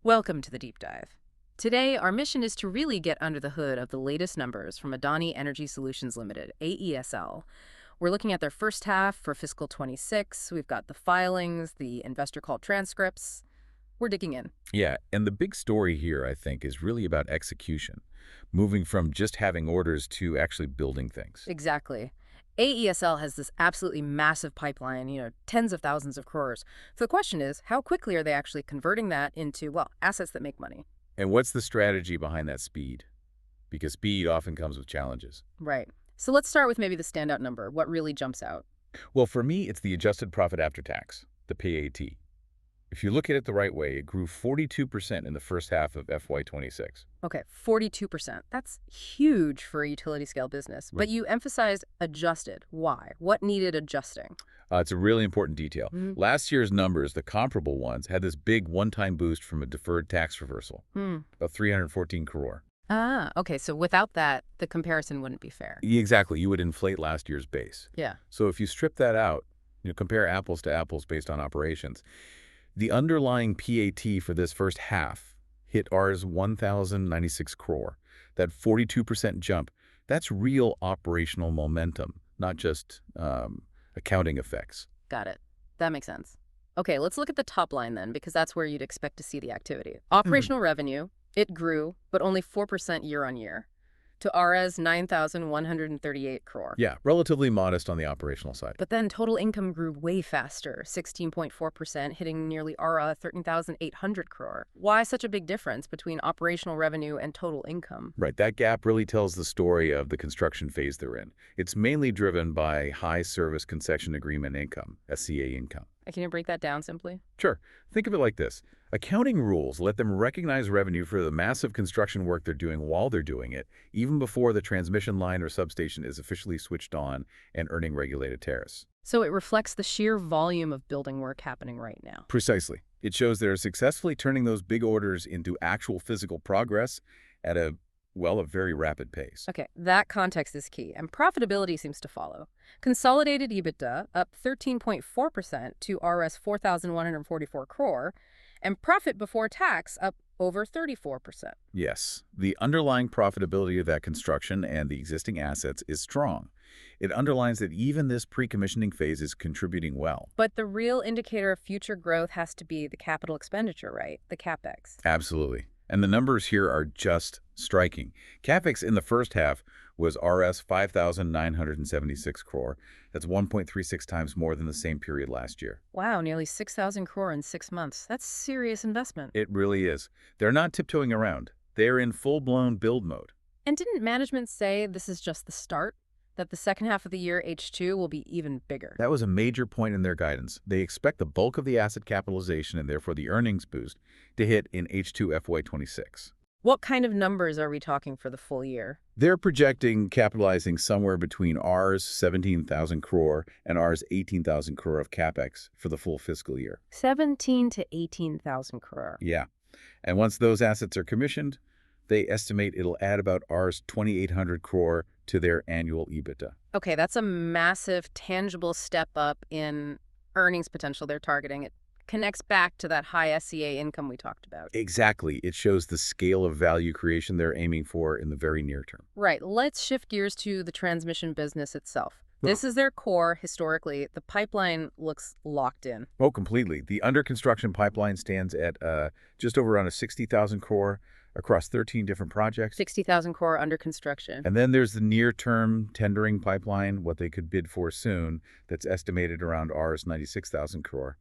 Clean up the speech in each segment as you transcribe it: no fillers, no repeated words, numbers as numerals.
Welcome to the deep dive. Today, our mission is to really get under the hood of the latest numbers from Adani Energy Solutions Ltd, AESL. We're looking at their first half for fiscal 26. We've got the filings, the investor call transcripts. We're digging in. Yeah, and the big story here, I think, is really about execution, moving from just having orders to actually building things. Exactly. AESL has this absolutely massive pipeline, tens of thousands of crores. So the question is, how quickly are they actually converting that into, well, assets that make money? And what's the strategy behind that speed? Because speed often comes with challenges. Right. So let's start with maybe the standout number. What really jumps out? Well, for me, it's the adjusted profit after tax, the PAT. If you look at it the right way, it grew 42% in the first half of FY26. Okay, 42%. That's huge for a utility scale business. Right. But you emphasized adjusted. Why? What needed adjusting? It's a really important detail. Mhm. Last year's numbers, the comparable ones, had this big one-time boost from a deferred tax reversal, about 314 crore. Okay. So without that, the comparison wouldn't be fair. Exactly. You would inflate last year's base. Yeah. So if you strip that out, compare apples to apples based on operations, the underlying PAT for this first half hit Rs 1,096 crore. That 42% jump, that's real operational momentum, not just accounting effects. Got it. That makes sense. Okay, let's look at the top line then, because that's where you'd expect to see the activity. Operational revenue, it grew, but only 4% year on year, to Rs 9,138 crore. Yeah, relatively modest on the operational side. But then total income grew way faster, 16.4%, hitting nearly Rs 13,800 crore. Why such a big difference between operational revenue and total income? Right, that gap really tells the story of the construction phase they're in. It's mainly driven by high service concession agreement income, SCA income. Can you break that down simply? Sure. Think of it like this. Accounting rules let them recognize revenue for the massive construction work they're doing while they're doing it, even before the transmission line or substation is officially switched on and earning regulated tariffs. So it reflects the sheer volume of building work happening right now. Precisely. It shows they're successfully turning those big orders into actual physical progress at a very rapid pace. Okay, that context is key, and profitability seems to follow. Consolidated EBITDA up 13.4% to Rs 4,144 crore, and profit before tax up over 34%. Yes, the underlying profitability of that construction and the existing assets is strong. It underlines that even this pre-commissioning phase is contributing well. But the real indicator of future growth has to be the capital expenditure, right? The CapEx. Absolutely. And the numbers here are just striking. CapEx in the first half was Rs 5,976 crore. That's 1.36 times more than the same period last year. Wow, nearly 6,000 crore in 6 months. That's serious investment. It really is. They're not tiptoeing around. They're in full-blown build mode. And didn't management say this is just the start? That the second half of the year, H2, will be even bigger? That was a major point in their guidance. They expect the bulk of the asset capitalization and therefore the earnings boost to hit in H2 FY26. What kind of numbers are we talking for the full year? They're projecting capitalizing somewhere between Rs 17,000 crore and Rs 18,000 crore of CapEx for the full fiscal year. 17 to 18,000 crore. Yeah. And once those assets are commissioned, they estimate it'll add about Rs 2,800 crore to their annual EBITDA. Okay, that's a massive, tangible step up in earnings potential they're targeting. It connects back to that high SCA income we talked about. Exactly. It shows the scale of value creation they're aiming for in the very near term. Right. Let's shift gears to the transmission business itself. This is their core historically. The pipeline looks locked in. Oh, completely. The under construction pipeline stands at just over around 60,000 crore across 13 different projects. 60,000 crore under construction. And then there's the near-term tendering pipeline, what they could bid for soon, that's estimated around Rs 96,000 crore.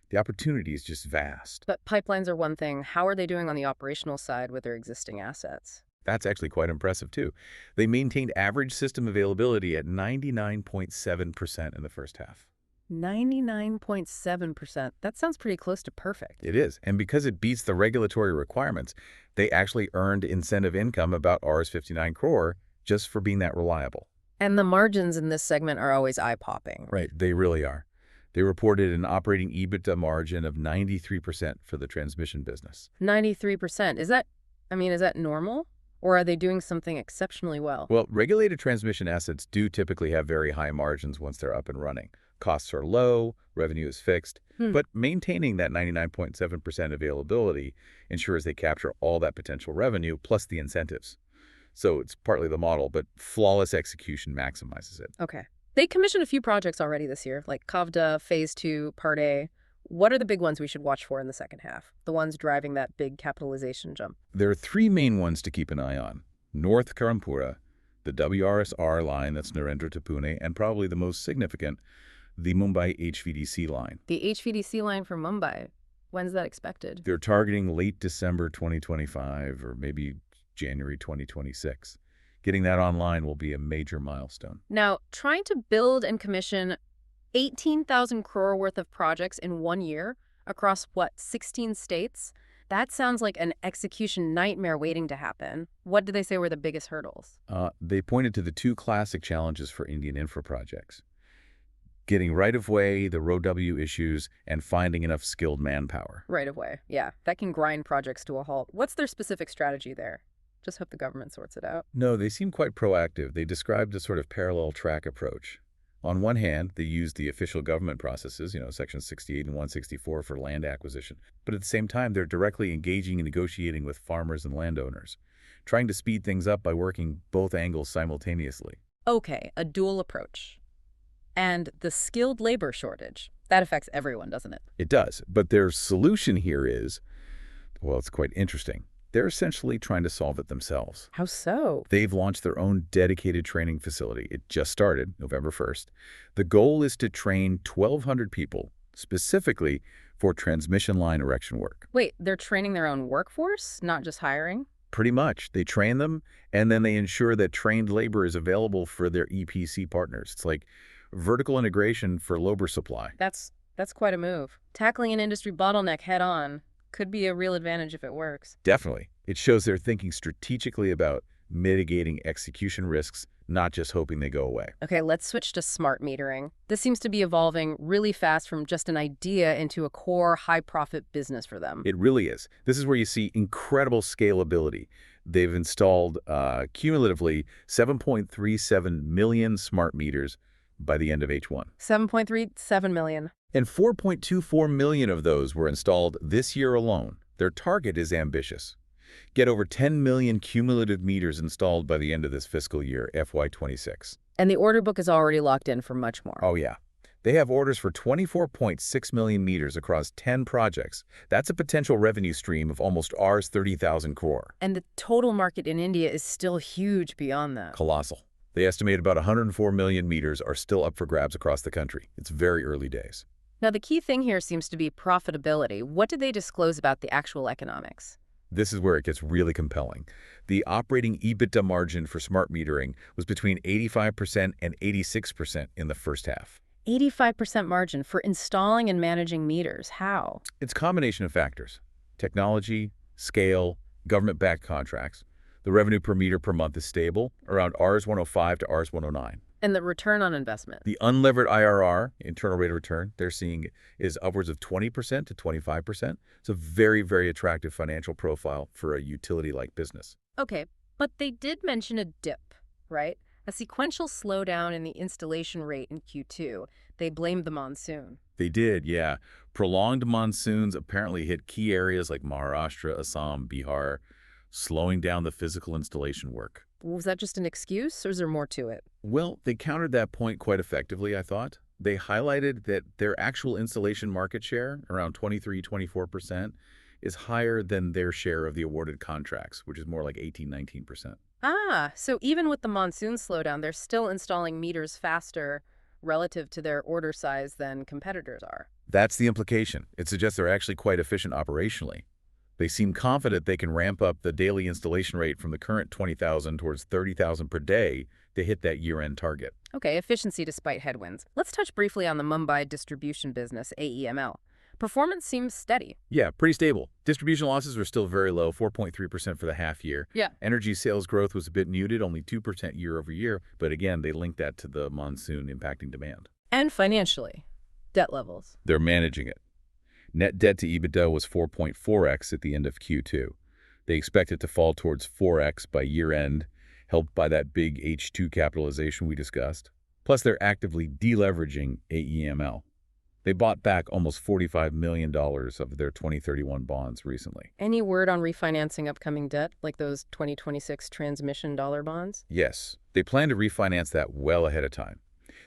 The opportunity is just vast. But pipelines are one thing. How are they doing on the operational side with their existing assets? That's actually quite impressive, too. They maintained average system availability at 99.7% in the first half. 99.7%. That sounds pretty close to perfect. It is. And because it beats the regulatory requirements, they actually earned incentive income about Rs 59 crore just for being that reliable. And the margins in this segment are always eye-popping. Right. They really are. They reported an operating EBITDA margin of 93% for the transmission business. 93%. Is that normal? Or are they doing something exceptionally well? Well, regulated transmission assets do typically have very high margins once they're up and running. Costs are low, revenue is fixed, Hmm. but maintaining that 99.7% availability ensures they capture all that potential revenue plus the incentives. So it's partly the model, but flawless execution maximizes it. Okay. They commissioned a few projects already this year, like Kavda, Phase 2, Part A. What are the big ones we should watch for in the second half? The ones driving that big capitalization jump? There are three main ones to keep an eye on. North Karampura, the WRSR line that's Narendra to Pune, and probably the most significant, the Mumbai HVDC line. The HVDC line from Mumbai. When's that expected? They're targeting late December 2025 or maybe January 2026. Getting that online will be a major milestone. Now, trying to build and commission 18,000 crore worth of projects in 1 year across, 16 states? That sounds like an execution nightmare waiting to happen. What did they say were the biggest hurdles? They pointed to the two classic challenges for Indian infra projects: getting right-of-way, the road W issues, and finding enough skilled manpower. Right away. Yeah, that can grind projects to a halt. What's their specific strategy there? Just hope the government sorts it out. No, they seem quite proactive. They described a sort of parallel track approach. On one hand, they used the official government processes, Section 68 and 164 for land acquisition. But at the same time, they're directly engaging and negotiating with farmers and landowners, trying to speed things up by working both angles simultaneously. Okay, a dual approach. And the skilled labor shortage. That affects everyone, doesn't it? It does. But their solution here is, well, it's quite interesting. They're essentially trying to solve it themselves. How so? They've launched their own dedicated training facility. It just started November 1st. The goal is to train 1,200 people specifically for transmission line erection work. Wait, they're training their own workforce, not just hiring? Pretty much. They train them, and then they ensure that trained labor is available for their EPC partners. It's like vertical integration for labor supply. That's quite a move. Tackling an industry bottleneck head on could be a real advantage if it works. Definitely. It shows they're thinking strategically about mitigating execution risks, not just hoping they go away. Okay, let's switch to smart metering. This seems to be evolving really fast from just an idea into a core high-profit business for them. It really is. This is where you see incredible scalability. They've installed cumulatively 7.37 million smart meters by the end of H1. 7.37 million. And 4.24 million of those were installed this year alone. Their target is ambitious. Get over 10 million cumulative meters installed by the end of this fiscal year, FY26. And the order book is already locked in for much more. Oh, yeah. They have orders for 24.6 million meters across 10 projects. That's a potential revenue stream of almost Rs 30,000 crore. And the total market in India is still huge beyond that. Colossal. They estimate about 104 million meters are still up for grabs across the country. It's very early days. Now, the key thing here seems to be profitability. What did they disclose about the actual economics? This is where it gets really compelling. The operating EBITDA margin for smart metering was between 85% and 86% in the first half. 85% margin for installing and managing meters. How? It's a combination of factors: technology, scale, government-backed contracts. The revenue per meter per month is stable, around Rs 105 to Rs 109. And the return on investment. The unlevered IRR, internal rate of return, they're seeing is upwards of 20% to 25%. It's a very, very attractive financial profile for a utility-like business. Okay, but they did mention a dip, right? A sequential slowdown in the installation rate in Q2. They blamed the monsoon. They did, yeah. Prolonged monsoons apparently hit key areas like Maharashtra, Assam, Bihar, slowing down the physical installation work. Was that just an excuse, or is there more to it? Well, they countered that point quite effectively, I thought. They highlighted that their actual installation market share, around 23–24%, is higher than their share of the awarded contracts, which is more like 18–19%. Ah, so even with the monsoon slowdown, they're still installing meters faster relative to their order size than competitors are. That's the implication. It suggests they're actually quite efficient operationally. They seem confident they can ramp up the daily installation rate from the current 20,000 towards 30,000 per day to hit that year-end target. Okay, efficiency despite headwinds. Let's touch briefly on the Mumbai distribution business, AEML. Performance seems steady. Yeah, pretty stable. Distribution losses were still very low, 4.3% for the half year. Yeah. Energy sales growth was a bit muted, only 2% year over year. But again, they linked that to the monsoon impacting demand. And financially, debt levels. They're managing it. Net debt to EBITDA was 4.4x at the end of Q2. They expect it to fall towards 4x by year-end, helped by that big H2 capitalization we discussed. Plus, they're actively deleveraging AEML. They bought back almost $45 million of their 2031 bonds recently. Any word on refinancing upcoming debt, like those 2026 transmission dollar bonds? Yes, they plan to refinance that well ahead of time.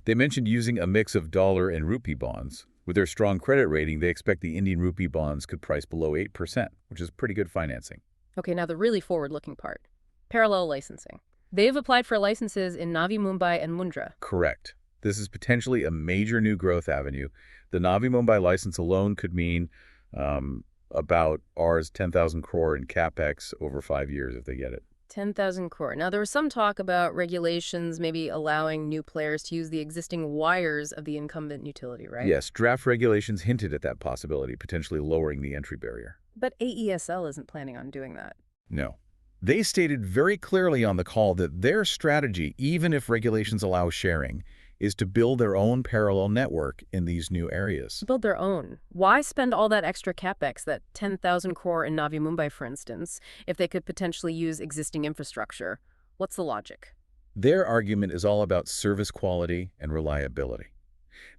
They mentioned using a mix of dollar and rupee bonds. With their strong credit rating, they expect the Indian rupee bonds could price below 8%, which is pretty good financing. Okay, now the really forward-looking part. Parallel licensing. They've applied for licenses in Navi Mumbai and Mundra. Correct. This is potentially a major new growth avenue. The Navi Mumbai license alone could mean about Rs 10,000 crore in capex over 5 years if they get it. 10,000 crore. Now, there was some talk about regulations maybe allowing new players to use the existing wires of the incumbent utility, right? Yes, draft regulations hinted at that possibility, potentially lowering the entry barrier. But AESL isn't planning on doing that. No. They stated very clearly on the call that their strategy, even if regulations allow sharing, is to build their own parallel network in these new areas. Build their own. Why spend all that extra capex, that 10,000 crore in Navi Mumbai, for instance, if they could potentially use existing infrastructure? What's the logic? Their argument is all about service quality and reliability.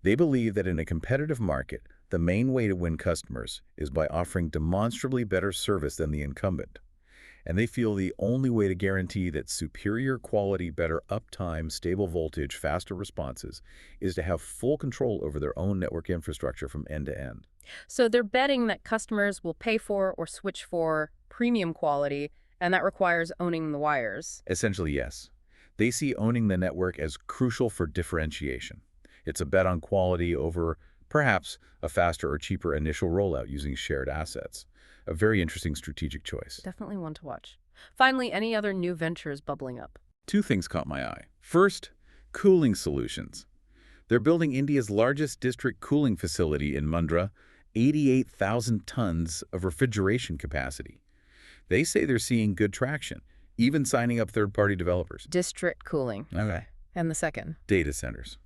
They believe that in a competitive market, the main way to win customers is by offering demonstrably better service than the incumbent. And they feel the only way to guarantee that superior quality, better uptime, stable voltage, faster responses is to have full control over their own network infrastructure from end to end. So they're betting that customers will pay for or switch for premium quality, and that requires owning the wires. Essentially, yes. They see owning the network as crucial for differentiation. It's a bet on quality over, perhaps, a faster or cheaper initial rollout using shared assets. A very interesting strategic choice. Definitely one to watch. Finally, any other new ventures bubbling up? Two things caught my eye. First, cooling solutions. They're building India's largest district cooling facility in Mundra, 88,000 tons of refrigeration capacity. They say they're seeing good traction, even signing up third-party developers. District cooling. Okay. And the second? Data centers.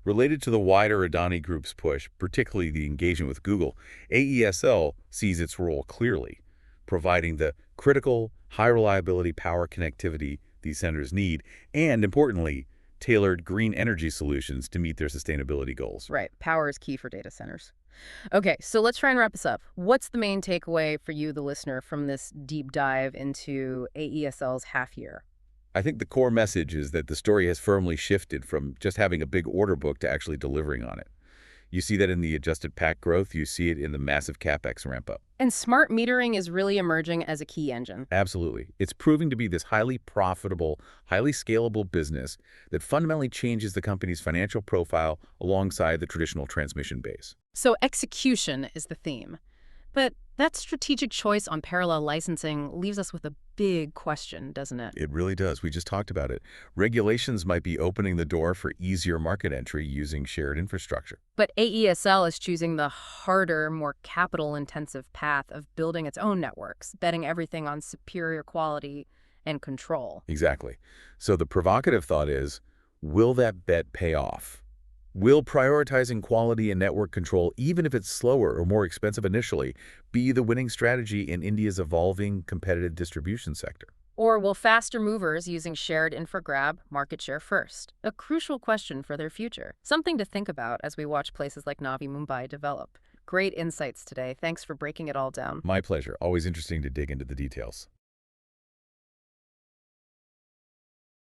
Related to the wider Adani Group's push, particularly the engagement with Google, AESL sees its role clearly, providing the critical, high-reliability power connectivity these centers need, and, importantly, tailored green energy solutions to meet their sustainability goals. Right. Power is key for data centers. Okay, so let's try and wrap this up. What's the main takeaway for you, the listener, from this deep dive into AESL's half year? I think the core message is that the story has firmly shifted from just having a big order book to actually delivering on it. You see that in the adjusted PAC growth. You see it in the massive CapEx ramp-up. And smart metering is really emerging as a key engine. Absolutely. It's proving to be this highly profitable, highly scalable business that fundamentally changes the company's financial profile alongside the traditional transmission base. So execution is the theme. But that strategic choice on parallel licensing leaves us with a big question, doesn't it? It really does. We just talked about it. Regulations might be opening the door for easier market entry using shared infrastructure. But AESL is choosing the harder, more capital-intensive path of building its own networks, betting everything on superior quality and control. Exactly. So the provocative thought is, will that bet pay off? Will prioritizing quality and network control, even if it's slower or more expensive initially, be the winning strategy in India's evolving competitive distribution sector? Or will faster movers using shared infra grab market share first? A crucial question for their future. Something to think about as we watch places like Navi Mumbai develop. Great insights today. Thanks for breaking it all down. My pleasure. Always interesting to dig into the details.